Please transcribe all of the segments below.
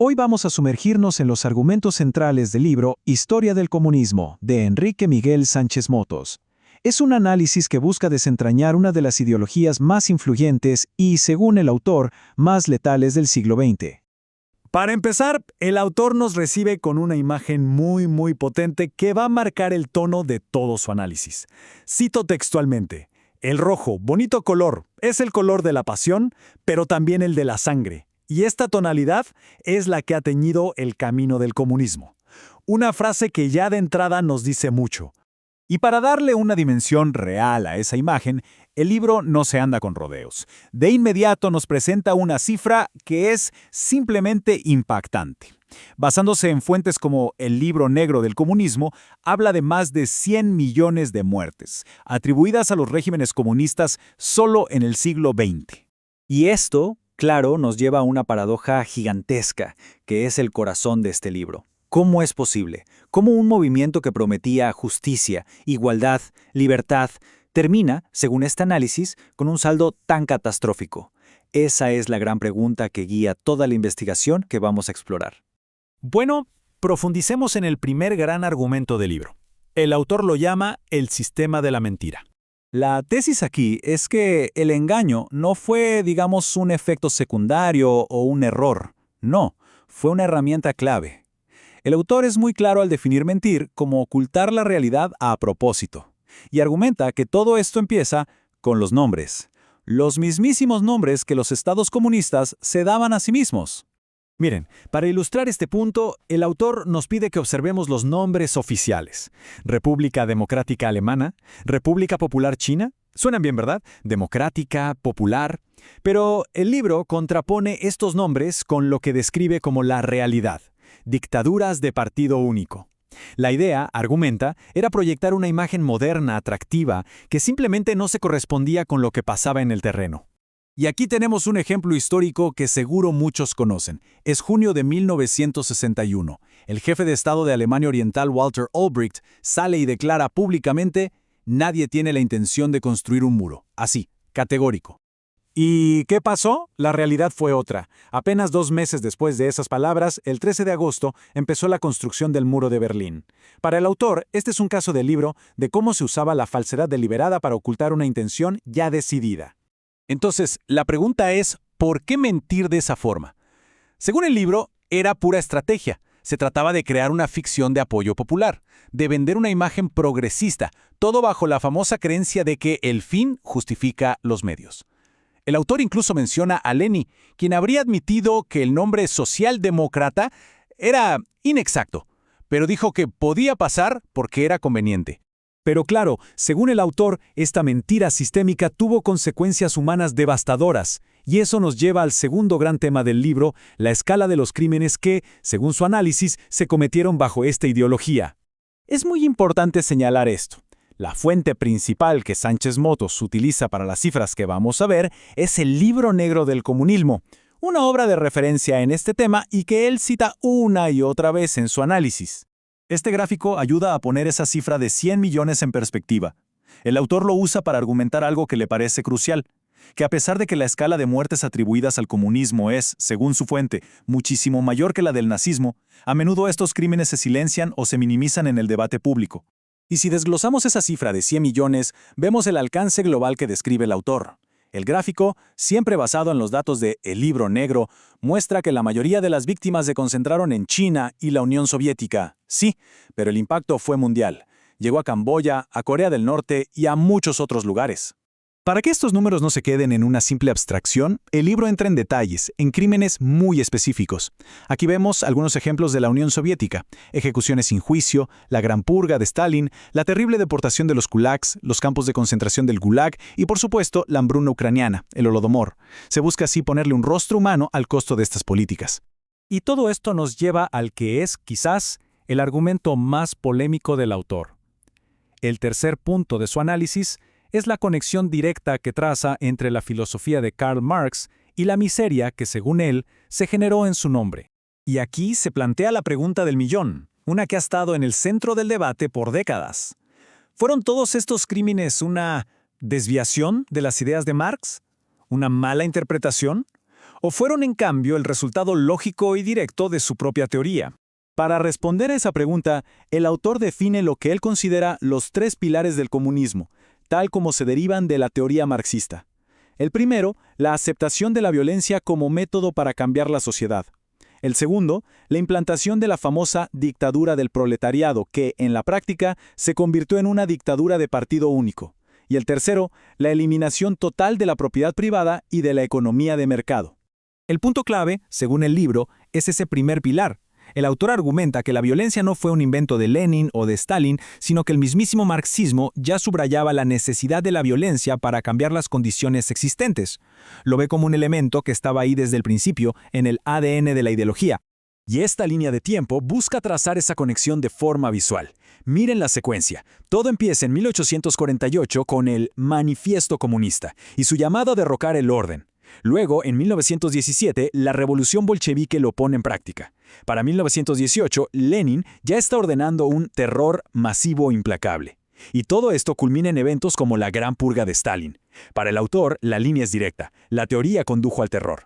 Hoy vamos a sumergirnos en los argumentos centrales del libro Historia del Comunismo, de Enrique Miguel Sánchez Motos. Es un análisis que busca desentrañar una de las ideologías más influyentes y, según el autor, más letales del siglo XX. Para empezar, el autor nos recibe con una imagen muy potente que va a marcar el tono de todo su análisis. Cito textualmente: "El rojo, bonito color, es el color de la pasión, pero también el de la sangre. Y esta tonalidad es la que ha teñido el camino del comunismo". Una frase que ya de entrada nos dice mucho. Y para darle una dimensión real a esa imagen, el libro no se anda con rodeos. De inmediato nos presenta una cifra que es simplemente impactante. Basándose en fuentes como el Libro Negro del Comunismo, habla de más de 100 millones de muertes, atribuidas a los regímenes comunistas solo en el siglo XX. Y esto, claro, nos lleva a una paradoja gigantesca, que es el corazón de este libro. ¿Cómo es posible? ¿Cómo un movimiento que prometía justicia, igualdad, libertad, termina, según este análisis, con un saldo tan catastrófico? Esa es la gran pregunta que guía toda la investigación que vamos a explorar. Bueno, profundicemos en el primer gran argumento del libro. El autor lo llama el sistema de la mentira. La tesis aquí es que el engaño no fue, digamos, un efecto secundario o un error. No, fue una herramienta clave. El autor es muy claro al definir mentir como ocultar la realidad a propósito, y argumenta que todo esto empieza con los nombres, los mismísimos nombres que los estados comunistas se daban a sí mismos. Miren, para ilustrar este punto, el autor nos pide que observemos los nombres oficiales. República Democrática Alemana, República Popular China. Suenan bien, ¿verdad? Democrática, popular. Pero el libro contrapone estos nombres con lo que describe como la realidad: dictaduras de partido único. La idea, argumenta, era proyectar una imagen moderna, atractiva, que simplemente no se correspondía con lo que pasaba en el terreno. Y aquí tenemos un ejemplo histórico que seguro muchos conocen. Es junio de 1961. El jefe de Estado de Alemania Oriental, Walter Ulbricht, sale y declara públicamente: "Nadie tiene la intención de construir un muro". Así, categórico. ¿Y qué pasó? La realidad fue otra. Apenas 2 meses después de esas palabras, el 13 de agosto, empezó la construcción del muro de Berlín. Para el autor, este es un caso del libro de cómo se usaba la falsedad deliberada para ocultar una intención ya decidida. Entonces, la pregunta es, ¿por qué mentir de esa forma? Según el libro, era pura estrategia. Se trataba de crear una ficción de apoyo popular, de vender una imagen progresista, todo bajo la famosa creencia de que el fin justifica los medios. El autor incluso menciona a Lenin, quien habría admitido que el nombre socialdemócrata era inexacto, pero dijo que podía pasar porque era conveniente. Pero claro, según el autor, esta mentira sistémica tuvo consecuencias humanas devastadoras, y eso nos lleva al segundo gran tema del libro, la escala de los crímenes que, según su análisis, se cometieron bajo esta ideología. Es muy importante señalar esto. La fuente principal que Sánchez Motos utiliza para las cifras que vamos a ver es el Libro Negro del Comunismo, una obra de referencia en este tema y que él cita una y otra vez en su análisis. Este gráfico ayuda a poner esa cifra de 100 millones en perspectiva. El autor lo usa para argumentar algo que le parece crucial, que a pesar de que la escala de muertes atribuidas al comunismo es, según su fuente, muchísimo mayor que la del nazismo, a menudo estos crímenes se silencian o se minimizan en el debate público. Y si desglosamos esa cifra de 100 millones, vemos el alcance global que describe el autor. El gráfico, siempre basado en los datos de El Libro Negro, muestra que la mayoría de las víctimas se concentraron en China y la Unión Soviética. Sí, pero el impacto fue mundial. Llegó a Camboya, a Corea del Norte y a muchos otros lugares. Para que estos números no se queden en una simple abstracción, el libro entra en detalles, en crímenes muy específicos. Aquí vemos algunos ejemplos de la Unión Soviética: ejecuciones sin juicio, la Gran Purga de Stalin, la terrible deportación de los kulaks, los campos de concentración del Gulag y, por supuesto, la hambruna ucraniana, el Holodomor. Se busca así ponerle un rostro humano al costo de estas políticas. Y todo esto nos lleva al que es, quizás, el argumento más polémico del autor. El tercer punto de su análisis es la conexión directa que traza entre la filosofía de Karl Marx y la miseria que, según él, se generó en su nombre. Y aquí se plantea la pregunta del millón, una que ha estado en el centro del debate por décadas. ¿Fueron todos estos crímenes una desviación de las ideas de Marx? ¿Una mala interpretación? ¿O fueron, en cambio, el resultado lógico y directo de su propia teoría? Para responder a esa pregunta, el autor define lo que él considera los 3 pilares del comunismo, tal como se derivan de la teoría marxista. El primero, la aceptación de la violencia como método para cambiar la sociedad. El segundo, la implantación de la famosa dictadura del proletariado, que, en la práctica, se convirtió en una dictadura de partido único. Y el tercero, la eliminación total de la propiedad privada y de la economía de mercado. El punto clave, según el libro, es ese primer pilar. El autor argumenta que la violencia no fue un invento de Lenin o de Stalin, sino que el mismísimo marxismo ya subrayaba la necesidad de la violencia para cambiar las condiciones existentes. Lo ve como un elemento que estaba ahí desde el principio, en el ADN de la ideología. Y esta línea de tiempo busca trazar esa conexión de forma visual. Miren la secuencia. Todo empieza en 1848 con el Manifiesto Comunista y su llamado a derrocar el orden. Luego, en 1917, la revolución bolchevique lo pone en práctica. Para 1918, Lenin ya está ordenando un terror masivo e implacable. Y todo esto culmina en eventos como la Gran Purga de Stalin. Para el autor, la línea es directa. La teoría condujo al terror.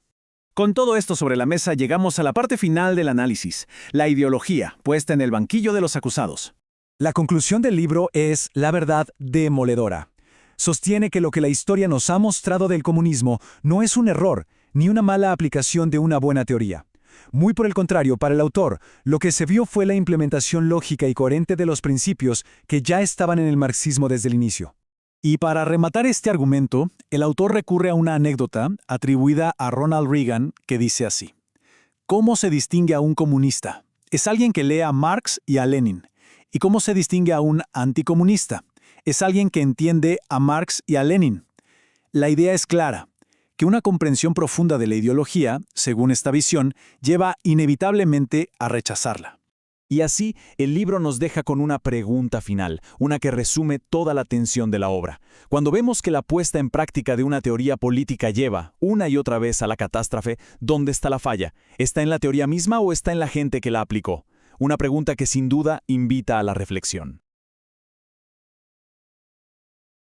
Con todo esto sobre la mesa, llegamos a la parte final del análisis, la ideología, puesta en el banquillo de los acusados. La conclusión del libro es, la verdad, demoledora. Sostiene que lo que la historia nos ha mostrado del comunismo no es un error, ni una mala aplicación de una buena teoría. Muy por el contrario, para el autor, lo que se vio fue la implementación lógica y coherente de los principios que ya estaban en el marxismo desde el inicio. Y para rematar este argumento, el autor recurre a una anécdota atribuida a Ronald Reagan que dice así: ¿Cómo se distingue a un comunista? Es alguien que lee a Marx y a Lenin. ¿Y cómo se distingue a un anticomunista? Es alguien que entiende a Marx y a Lenin. La idea es clara, que una comprensión profunda de la ideología, según esta visión, lleva inevitablemente a rechazarla. Y así, el libro nos deja con una pregunta final, una que resume toda la tensión de la obra. Cuando vemos que la puesta en práctica de una teoría política lleva, una y otra vez, a la catástrofe, ¿dónde está la falla? ¿Está en la teoría misma o está en la gente que la aplicó? Una pregunta que sin duda invita a la reflexión.